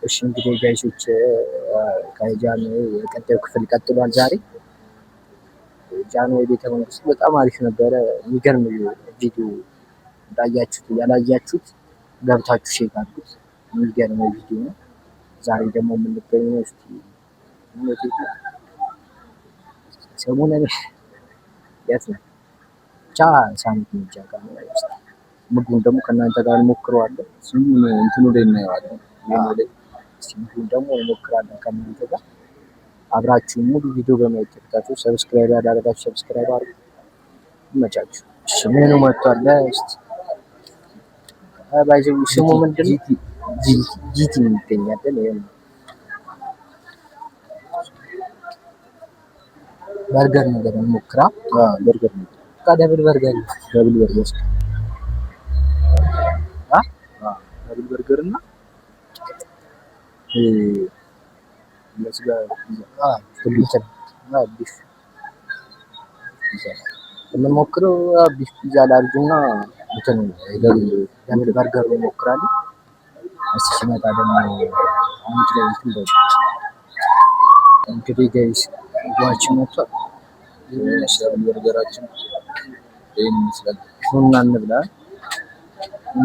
እሺ እንግዲህ ጋይሶች ከጃን የቀጣዩ ክፍል ቀጥሏል። ዛሬ ጃንሆይ ቤተ መንግስት በጣም አሪፍ ነበረ። የሚገርም ቪዲዮ እንዳያችሁት ያላያችሁት ገብታችሁ ሼክ አድርጉት። የሚገርም ቪዲዮ ነው። ዛሬ ደግሞ የምንገኘው እስቲ ሰሞኑን የት ነው ብቻ ሳምንት እንጃ ጋር ነው። ምግቡን ደግሞ ከእናንተ ጋር እንሞክረዋለን። ስሙን እንትኑ ላይ እናየዋለን። ምግቡን ደግሞ እንሞክራለን ከእናንተ ጋር አብራችሁ ሙሉ ቪዲዮ በማየት ተከታተሉ። ሰብስክራይብ ያላደረጋችሁ ሰብስክራይብ አድርጉ። ይመቻችሁ። እሺ ሜኑ መጥቷል። እስቲ ባይዘው ስሙ ምንድነው? ጂቲ የሚገኛለን። ይሄ በርገር ነገር እንሞክራ። በርገር ነው። ደብል በርገር ደብል በርገር ደብል በርገር እና ለስጋ ቢፍ የምንሞክረው ቢፍ ፒዛ ላድርግና እንትን ደብል በርገር እንሞክራለን። እስኪ ሲመጣ ደግሞ አንድ ላይ እንትን በሉ እንግዲህ ጋይስ ምግባችን መጥቷል። ደብል በርገራችን ይሄን ይመስላል። ቡና እንብላ።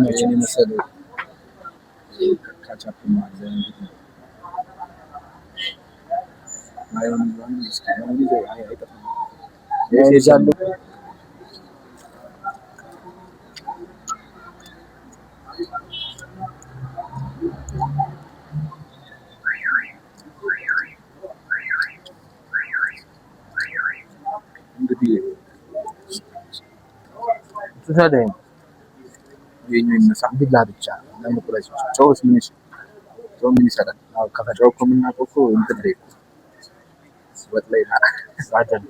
ይሄን ይመስላል። ካቻፕ ማለት ነው። ማየውን እስኪ ነው ይዘው አይጠፋም። ይዛሉ እንግዲህ ተሰደኝ የኛ ይነሳ ቢላ ብቻ ለመቁረጥ ጨውስ ምን ይሰራል? አው ከፈጨው እኮ የምናውቀው እኮ እንትን ላይ ወጥ ላይ አይደል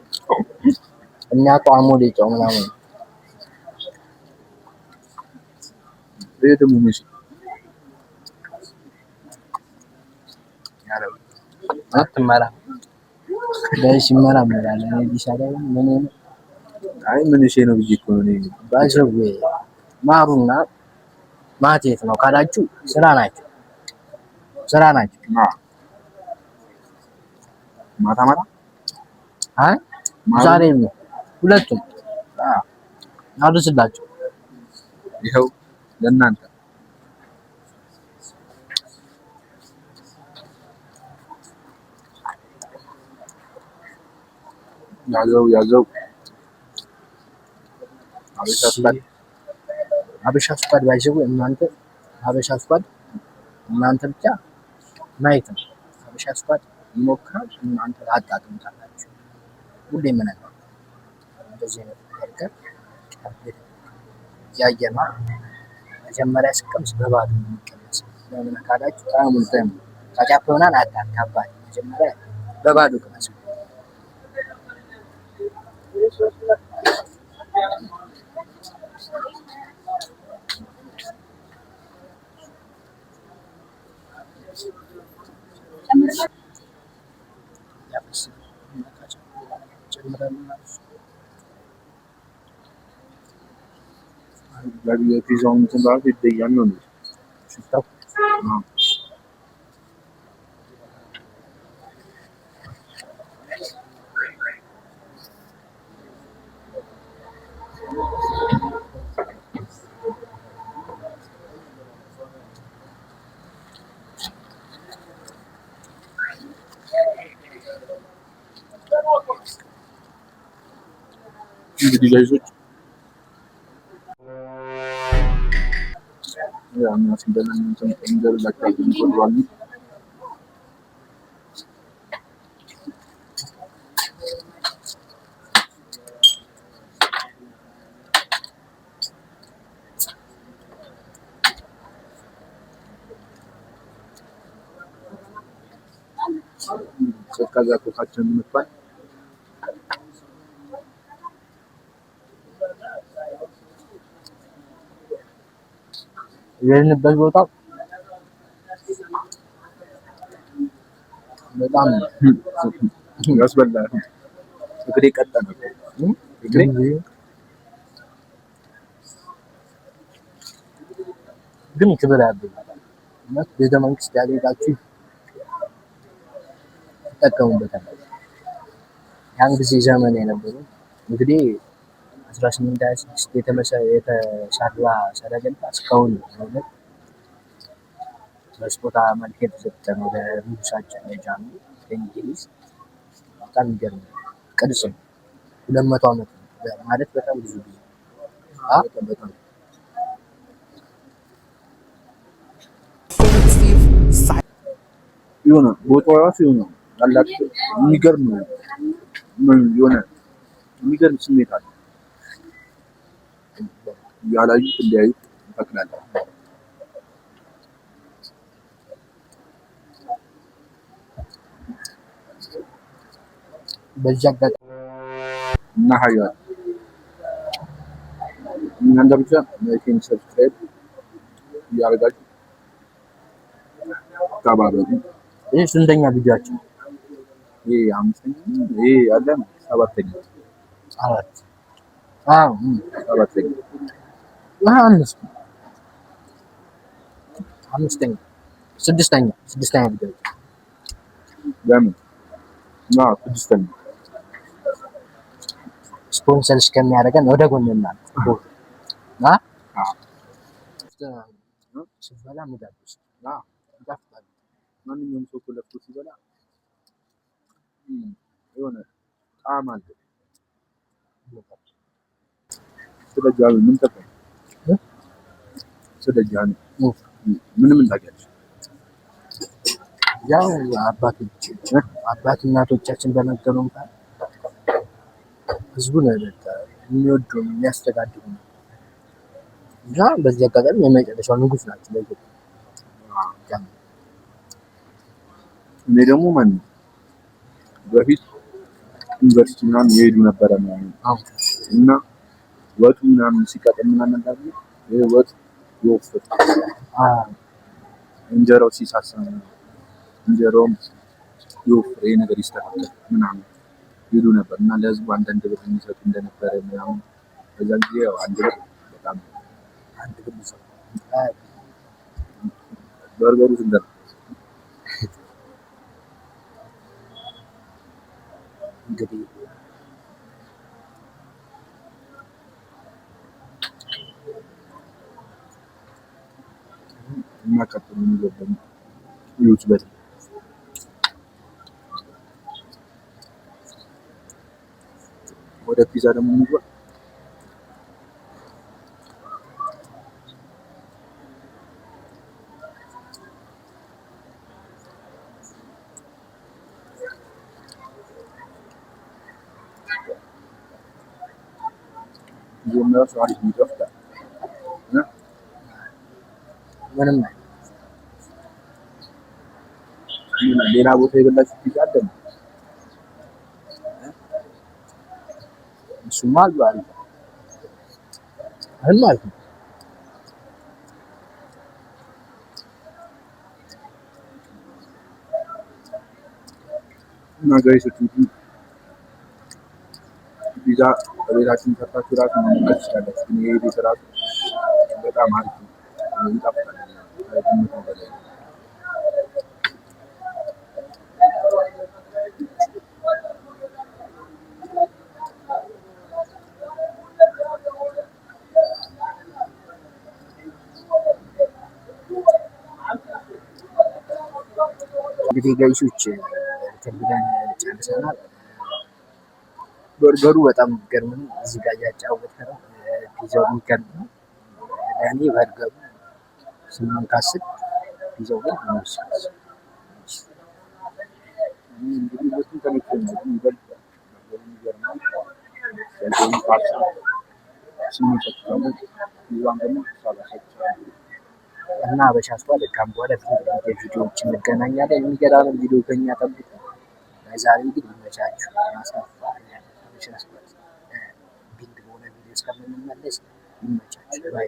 እኛ ቋሙ ጨው ምናምን ደግሞ ምን ያለው አትመራ ጋይስ ይመራመራል። እኔ ቢሻለው ምን አይ ምን እሺ ነው ብዬ እኮ ነው ባይዘው ማሩና ማቴት ነው ካላችሁ ስራ ናቸው። ማታ አይ ዛሬ ነው ሁለቱም አድርስላችሁ። ይኸው ለእናንተ ያዘው አበሻ ስኳድ ባይዘው እናንተ ብቻ ማየት ነው። አበሻ ስኳድ ይሞክራል። እናንተ አጣጥሙታላችሁ። ሁሌ ምን ነው እንደዚህ ነው በርገር ያየማ መጀመሪያ ስቀምስ በባዶ ነው የሚቀመስ። ለምን ካላችሁ ጣዕሙን ካቻፕ ሆናን አታካባል። መጀመሪያ በባዶ ቅመስ። ፒዛውን እንትን ባል ይደያል ነው ሽታው እንግዲህ ጋይሶች ያው እንደምን እንትን እንደላችሁ እንቆጥራለን። ከዛ ኮካችን እንጥፋል የሄድንበት ቦታ በጣም ያስበላል። እግሬ ቀጠነ እግሬ ግን ክብር ያለው ቤተ መንግስት ያልሄዳችሁ ትጠቀሙበታላችሁ። ያን ጊዜ ዘመን የነበሩ እንግዲህ 1826 የተሰራ ሰረገላ እስካሁን ማለት በስጦታ መልክ የተሰጠ ነው ለንጉሳችን ለጃንሆይ በእንግሊዝ። በጣም የሚገርም ቅርጽ ነው። 200 ዓመት ማለት በጣም ብዙ ጊዜ በጣም የሆነ ቦታው ራሱ የሆነ ያላችሁ የሚገርም የሆነ የሚገርም ስሜት አለ። ያላዩት እንዲያዩት እፈቅዳለሁ። በዚህ አጋጣሚ እና ሀያል እናንተ ብቻ ላይክን ሰብስክራይብ እያደረጋችሁ ተባበሩ። ይህ ስንተኛ ቪዲዮአችን? ይሄ አምስተኛ ይሄ ያለን ሰባተኛ ሰባተኛ አምስተኛ ስድስተኛ ቪዲዮ ለምን ስድስተኛ ስፖንሰር እስከሚያደርገን ወደ ጎን እናድርግ ስበላ ምጋብስ ማንኛውም ሰው ለፍቶ ሲበላ የሆነ ጣዕም አለ። ስለጃኑ ምን ተፈጠረ? ስለጃኑ ምንም እንዳገኘ ያው አባት እናቶቻችን በነገሩን ቃል ህዝቡን የሚወዱ የሚያስተዳድሩ ነው እና በዚህ አጋጣሚ የመጨረሻው ንጉስ ናቸው ለኢትዮጵያ። እኔ ደግሞ ማን በፊት ዩኒቨርሲቲ ምናምን ይሄዱ ነበረ እና ወጡ ምናምን ሲቀጥል ምናምን ታዲያ ይሄ ወጥ ይወፍጥ እንጀራው ሲሳሳ እንጀራውም ይወፍር ይሄ ነገር ይስተካከል ምናምን ይሉ ነበር እና ለህዝቡ አንዳንድ ብር የሚሰጡ እንደነበረ ምናምን በዛን ጊዜ ያው አንድ ብር በጣም አንድ ብር ይሰጡ በርበሩ ስንት ነው? እንግዲህ እና ቀጥሎ የሚገባኝ ይሉት በት ወደ ፒዛ ደግሞ እንግባ። ጀመርኩ አሪፍ ይጠፍታል ምንም ሌላ ቦታ የበላችሁ ፒዛ አለ? እሱማ አሉ አሪፍ አሁን ማለት ነው። እና ጋይሶች ፒዛ በቤታችን ሰርታችሁ ራሱ መመገብ ትችላላችሁ። ግን ይሄ ቤት ራሱ በጣም አሪፍ ነው፣ ይጣፍጣል። እንግዲህ ጋይሶች ብለን ጨርሰናል። በርገሩ በጣም የሚገርም ነው። እዚህ ጋር እያጫወተ ነው። ፒዛው የሚገርም ነው። ለእኔ በርገሩ 8/10 ፒዛው ግን እንግዲህ ሁለቱም ተመችቶኛል። ይበልጣል እና በሻስቷ ደካም በኋላ ቪዲዮዎች እንገናኛለን። የሚገራርም ቪዲዮ ከኛ ጠብቁ። ዛሬ ግን ይመቻችሁ። ቢንግ በሆነ ቪዲዮ እስከምንመለስ ይመቻችሁ። ባይ